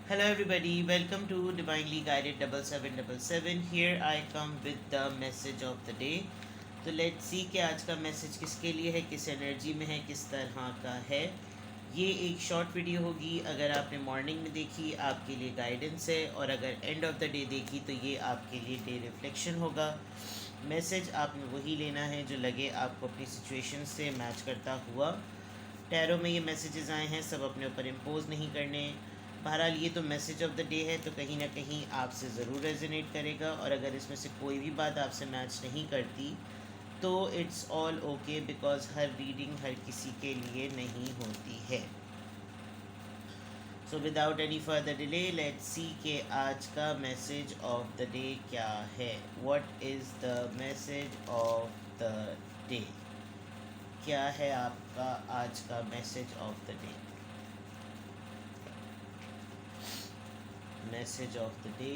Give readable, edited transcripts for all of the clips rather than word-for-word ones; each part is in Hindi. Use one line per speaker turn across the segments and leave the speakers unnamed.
Hello, everybody. Welcome to Divinely Guided 7777. Here I come with the message of the day. तो लेट्स सी कि आज का मैसेज किसके लिए है, किस एनर्जी में है, किस तरह का है। ये एक शॉर्ट वीडियो होगी। अगर आपने मॉर्निंग में देखी आपके लिए गाइडेंस है, और अगर एंड ऑफ द डे देखी तो ये आपके लिए डे रिफ्लेक्शन होगा। मैसेज आपने वही लेना है जो लगे आपको अपनी सिचुएशन से मैच करता हुआ। टैरो में ये मैसेजेस आए हैं, सब अपने ऊपर इम्पोज नहीं करने। बहरहाल ये तो मैसेज ऑफ द डे है, तो कहीं ना कहीं आपसे ज़रूर रेजोनेट करेगा। और अगर इसमें से कोई भी बात आपसे मैच नहीं करती तो इट्स ऑल ओके, बिकॉज हर रीडिंग हर किसी के लिए नहीं होती है। So without any further delay let's see कि आज का मैसेज ऑफ द डे क्या है। What is the message of the day? क्या है आपका आज का message of the day? Message of the day.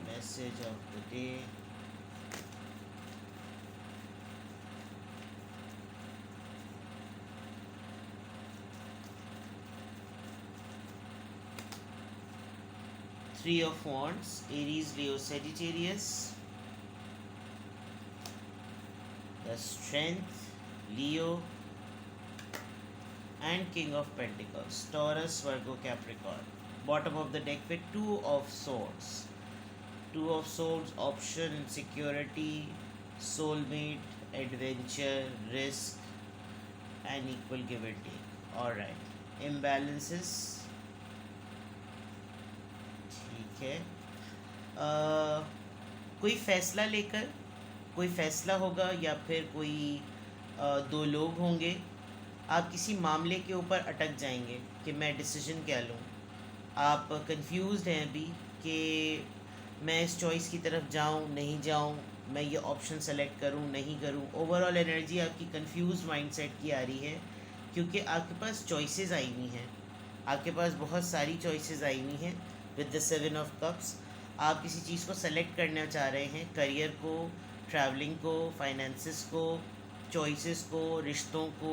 Message of the day. Three of Wands, Aries, Leo, Sagittarius. The Strength, Leo, and King of Pentacles, Taurus, Virgo, Capricorn. Bottom of the deck with Two of Swords. Two of Swords, option, security, soulmate, adventure, risk, and equal give and take. Alright. Imbalances. ठीक है। कोई फैसला लेकर कोई फैसला होगा, या फिर कोई दो लोग होंगे। आप किसी मामले के ऊपर अटक जाएंगे कि मैं डिसीजन क्या लूँ। आप कंफ्यूज्ड हैं अभी कि मैं इस चॉइस की तरफ जाऊँ नहीं जाऊँ, मैं ये ऑप्शन सेलेक्ट करूँ नहीं करूँ। ओवरऑल एनर्जी आपकी कंफ्यूज माइंडसेट की आ रही है, क्योंकि आपके पास चॉइसेस आई हुई हैं। आपके पास बहुत सारी चॉइसेस आई हुई हैं। विद द 7 of Cups आप किसी चीज़ को सेलेक्ट करना चाह रहे हैं, करियर को, ट्रैवलिंग को, फाइनेंसिस को, चॉइसेस को, रिश्तों को,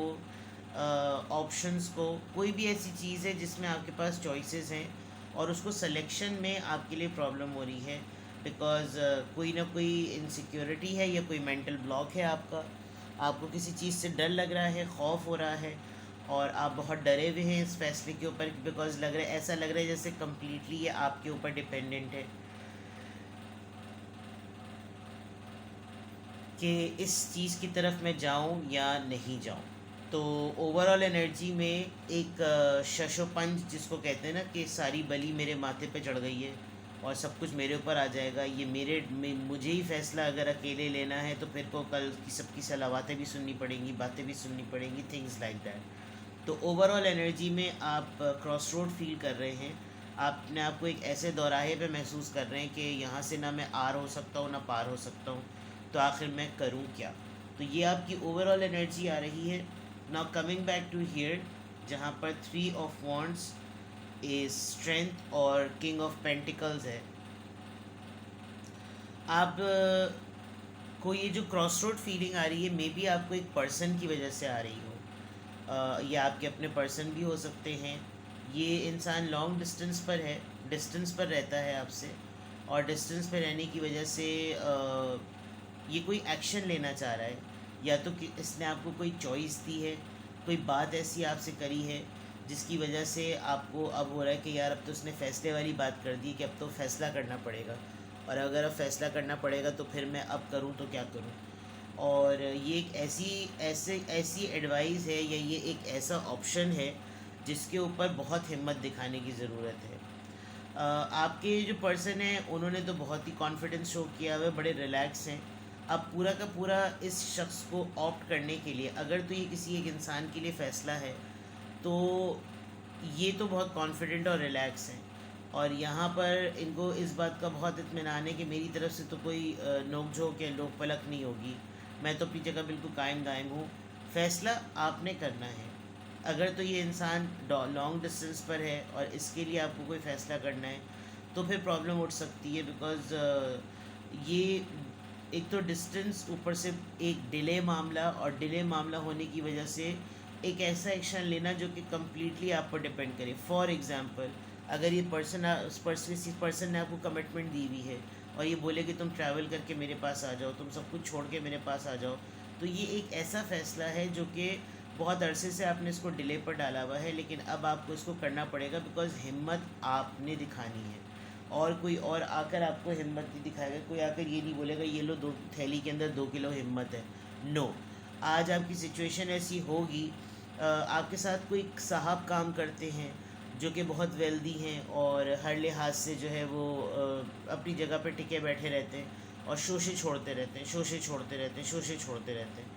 ऑप्शंस को। कोई भी ऐसी चीज़ है जिसमें आपके पास चॉइसेस हैं और उसको सिलेक्शन में आपके लिए प्रॉब्लम हो रही है, बिकॉज़ कोई ना कोई इनसिक्योरिटी है या कोई मेंटल ब्लॉक है आपका। आपको किसी चीज़ से डर लग रहा है, खौफ हो रहा है, और आप बहुत डरे हुए हैं इस फैसले के ऊपर, बिकॉज लग रहा है, ऐसा लग रहा है जैसे कम्प्लीटली ये आपके ऊपर डिपेंडेंट है कि इस चीज़ की तरफ मैं जाऊं या नहीं जाऊं। तो ओवरऑल एनर्जी में एक शशोपंज जिसको कहते हैं ना, कि सारी बली मेरे माथे पे चढ़ गई है और सब कुछ मेरे ऊपर आ जाएगा। ये मुझे ही फैसला अगर अकेले लेना है तो फिर को कल की सबकी सलावातें भी सुननी पड़ेंगी, बातें भी सुननी पड़ेंगी, थिंग्स लाइक दैट। तो ओवरऑल एनर्जी में आप क्रॉस रोड फील कर रहे हैं। आपने आपको एक ऐसे दौराहे पे महसूस कर रहे हैं कि यहाँ से ना मैं आर हो सकता हूँ ना पार हो सकता हूँ, तो आखिर मैं करूँ क्या। तो ये आपकी ओवरऑल एनर्जी आ रही है। Now coming back to here, जहाँ पर 3 of Wands इज स्ट्रेंथ और किंग ऑफ पेंटिकल्स है। आप को ये जो क्रॉस रोड फीलिंग आ रही है, मे बी आपको एक पर्सन की वजह से आ रही हो, या आपके अपने पर्सन भी हो सकते हैं। ये इंसान लॉन्ग डिस्टेंस पर है, डिस्टेंस पर रहता है आपसे, और डिस्टेंस पर रहने की वजह से ये कोई एक्शन लेना चाह रहा है, या तो कि इसने आपको कोई चॉइस दी है, कोई बात ऐसी आपसे करी है जिसकी वजह से आपको अब हो रहा है कि यार अब तो उसने फैसले वाली बात कर दी कि अब तो फैसला करना पड़ेगा, और अगर अब फैसला करना पड़ेगा तो फिर मैं अब करूँ तो क्या करूँ। और ये एक ऐसी एडवाइस है, या ये एक ऐसा ऑप्शन है जिसके ऊपर बहुत हिम्मत दिखाने की ज़रूरत है। आपके जो पर्सन है उन्होंने तो बहुत ही कॉन्फिडेंस शो किया हुआ है, बड़े रिलैक्स हैं। अब पूरा का पूरा इस शख्स को ऑप्ट करने के लिए, अगर तो ये किसी एक इंसान के लिए फ़ैसला है, तो ये तो बहुत कॉन्फिडेंट और रिलैक्स हैं। और यहाँ पर इनको इस बात का बहुत इत्मीनान है कि मेरी तरफ से तो कोई नोक झोंक या लोक पलक नहीं होगी, मैं तो अपनी जगह बिल्कुल कायम दायम हूँ। फ़ैसला आपने करना है। अगर तो ये इंसान लॉन्ग डिस्टेंस पर है और इसके लिए आपको कोई फ़ैसला करना है, तो फिर प्रॉब्लम उठ सकती है, बिकॉज़ ये एक तो डिस्टेंस, ऊपर से एक डिले मामला, और डिले मामला होने की वजह से एक ऐसा एक्शन लेना जो कि कम्प्लीटली आप पर डिपेंड करे। फॉर एग्ज़ाम्पल, अगर ये पर्सन किसी पर्सन ने आपको कमिटमेंट दी हुई है और ये बोले कि तुम ट्रैवल करके मेरे पास आ जाओ, तुम सब कुछ छोड़ के मेरे पास आ जाओ, तो ये एक ऐसा फ़ैसला है जो कि बहुत अरसे से आपने इसको डिले पर डाला हुआ है, लेकिन अब आपको इसको करना पड़ेगा, बिकॉज़ हिम्मत आपने दिखानी है। और कोई और आकर आपको हिम्मत नहीं दिखाएगा, कोई आकर ये नहीं बोलेगा ये लो, दो थैली के अंदर 2 किलो हिम्मत है। नो, आज आपकी सिचुएशन ऐसी होगी। आपके साथ कोई साहब काम करते हैं जो कि बहुत वेल्दी हैं और हर लिहाज से जो है वो अपनी जगह पर टिके बैठे रहते हैं और शोषे छोड़ते रहते हैं, शोषे छोड़ते रहते हैं, शोषे छोड़ते रहते हैं।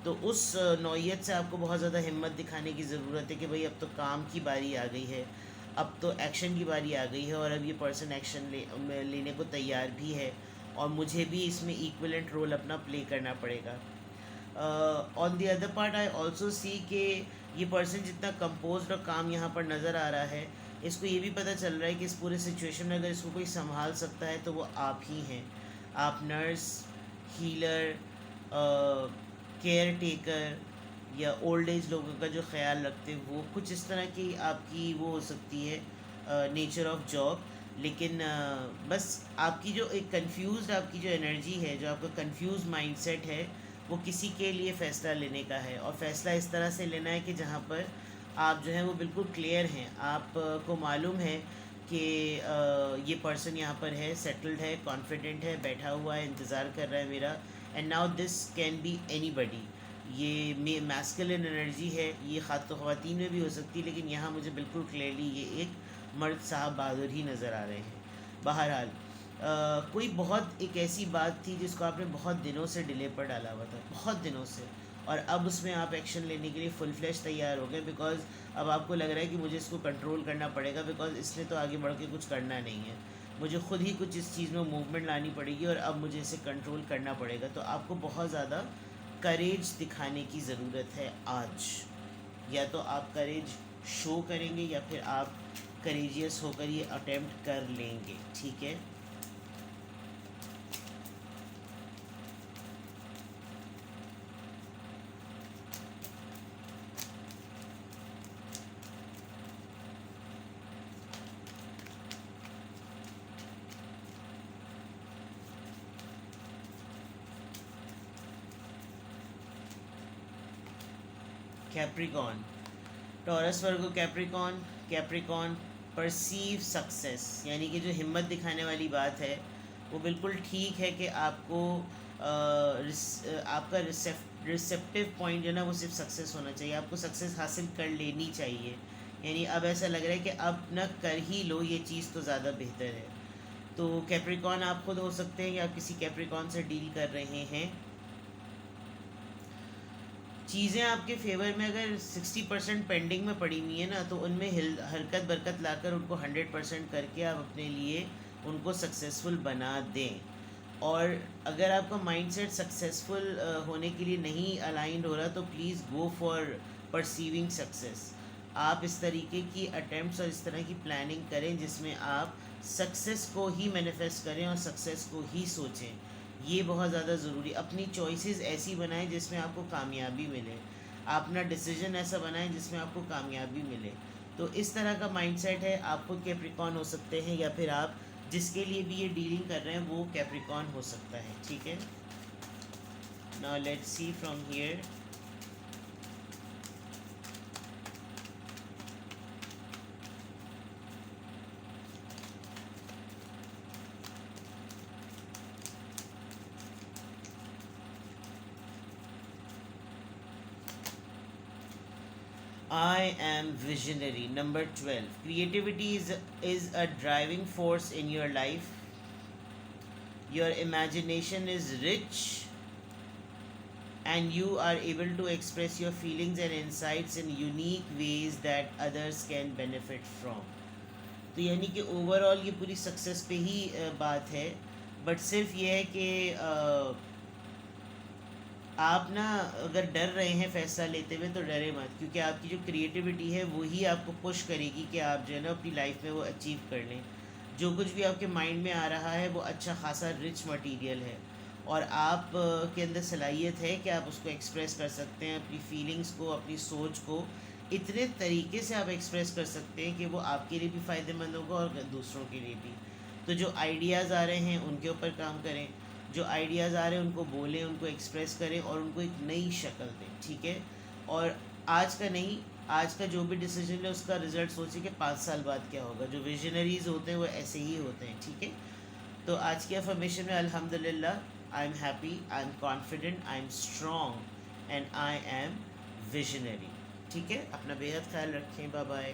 तो उस नौइयत से आपको बहुत ज़्यादा हिम्मत दिखाने की ज़रूरत है कि भाई अब तो काम की बारी आ गई है, अब तो एक्शन की बारी आ गई है, और अब ये पर्सन एक्शन लेने को तैयार भी है, और मुझे भी इसमें इक्वलेंट रोल अपना प्ले करना पड़ेगा। On the other part I also see कि ये पर्सन जितना कंपोज्ड और काम यहाँ पर नज़र आ रहा है, इसको ये भी पता चल रहा है कि इस पूरे सिचुएशन में अगर इसको कोई संभाल सकता है तो वो आप ही हैं। आप नर्स, हीलर, केयर टेकर या ओल्ड एज लोगों का जो ख्याल रखते हैं, वो कुछ इस तरह की आपकी वो हो सकती है नेचर ऑफ जॉब। लेकिन बस आपकी जो एक कंफ्यूज्ड आपकी जो एनर्जी है, जो आपका कंफ्यूज माइंडसेट है, वो किसी के लिए फ़ैसला लेने का है, और फ़ैसला इस तरह से लेना है कि जहाँ पर आप जो है वो बिल्कुल क्लियर हैं, आप को मालूम है कि ये पर्सन यहाँ पर है, सेटल्ड है, कॉन्फिडेंट है, बैठा हुआ है, इंतज़ार कर रहा है मेरा, and now this can be anybody. ये मैस्कुलिन एनर्जी है, ये ख़ास तो ख़वातीन में भी हो सकती है, लेकिन यहाँ मुझे बिल्कुल क्लियरली ये एक मर्द साहब बहादुर ही नज़र आ रहे हैं। बहरहाल कोई बहुत एक ऐसी बात थी जिसको आपने बहुत दिनों से डिले पर डाला हुआ था, बहुत दिनों से, और अब उसमें आप एक्शन लेने के लिए फुल फ्लैश तैयार हो गए, बिकॉज़ अब आपको लग रहा है कि मुझे इसको कंट्रोल करना पड़ेगा, बिकॉज़ इसने तो आगे बढ़ के कुछ करना नहीं है, मुझे खुद ही कुछ इस चीज़ में मूवमेंट लानी पड़ेगी और अब मुझे इसे कंट्रोल करना पड़ेगा। तो आपको बहुत ज़्यादा करेज दिखाने की ज़रूरत है आज। या तो आप करेज शो करेंगे या फिर आप करेजियस होकर ये अटेम्प्ट कर लेंगे, ठीक है। Capricorn, Taurus Virgo Capricorn, Capricorn perceive success, यानी कि जो हिम्मत दिखाने वाली बात है वो बिल्कुल ठीक है कि आपको आपका रिसेप्टिव पॉइंट जो है ना वो सिर्फ सक्सेस होना चाहिए, आपको सक्सेस हासिल कर लेनी चाहिए। यानी अब ऐसा लग रहा है कि अब ना कर ही लो ये चीज़ तो ज़्यादा बेहतर है। तो कैप्रिकॉन आप खुद हो सकते हैं या आप किसी कैप्रिकॉन से डील कर रहे हैं। चीज़ें आपके फेवर में अगर 60% पेंडिंग में पड़ी हुई है ना, तो उनमें हरकत बरकत लाकर उनको 100% करके आप अपने लिए उनको सक्सेसफुल बना दें। और अगर आपका माइंडसेट सक्सेसफुल होने के लिए नहीं अलाइंड हो रहा, तो please go for perceiving success. आप इस तरीके की अटेम्प्ट्स और इस तरह की प्लानिंग करें जिसमें आप सक्सेस को ही मैनिफेस्ट करें और सक्सेस को ही सोचें। ये बहुत ज़्यादा ज़रूरी, अपनी चॉइसेस ऐसी बनाएं जिसमें आपको कामयाबी मिले, अपना डिसीजन ऐसा बनाएं जिसमें आपको कामयाबी मिले। तो इस तरह का माइंडसेट है। आप खुद कैप्रिकॉन हो सकते हैं या फिर आप जिसके लिए भी ये डीलिंग कर रहे हैं वो कैप्रिकॉन हो सकता है, ठीक है। Now let's see from here. I am visionary. Number 12. Creativity is a driving force in your life. Your imagination is rich and you are able to express your feelings and insights in unique ways that others can benefit from. तो यानी कि ओवरऑल ये पूरी सक्सेस पे ही बात है, बट सिर्फ ये है कि आप ना अगर डर रहे हैं फ़ैसला लेते हुए तो डरे मत, क्योंकि आपकी जो क्रिएटिविटी है वो ही आपको पुश करेगी कि आप जो है ना अपनी लाइफ में वो अचीव कर लें। जो कुछ भी आपके माइंड में आ रहा है वो अच्छा खासा रिच मटेरियल है, और आप के अंदर सलाहियत है कि आप उसको एक्सप्रेस कर सकते हैं, अपनी फीलिंग्स को, अपनी सोच को इतने तरीके से आप एक्सप्रेस कर सकते हैं कि वो आपके लिए भी फ़ायदेमंद होगा और दूसरों के लिए भी। तो जो आइडियाज़ आ रहे हैं उनके ऊपर काम करें, जो आइडियाज़ आ रहे हैं उनको बोलें, उनको एक्सप्रेस करें और उनको एक नई शक्ल दें, ठीक है। और आज का नहीं, आज का जो भी डिसीजन है उसका रिजल्ट सोचिए कि 5 साल बाद क्या होगा। जो विजनरीज होते हैं वो ऐसे ही होते हैं, ठीक है। तो आज की अफर्मेशन में अल्हम्दुलिल्लाह, I am happy, I am confident, I am strong and I am visionary. ठीक है, अपना बेहद ख्याल रखें, बाय बाय।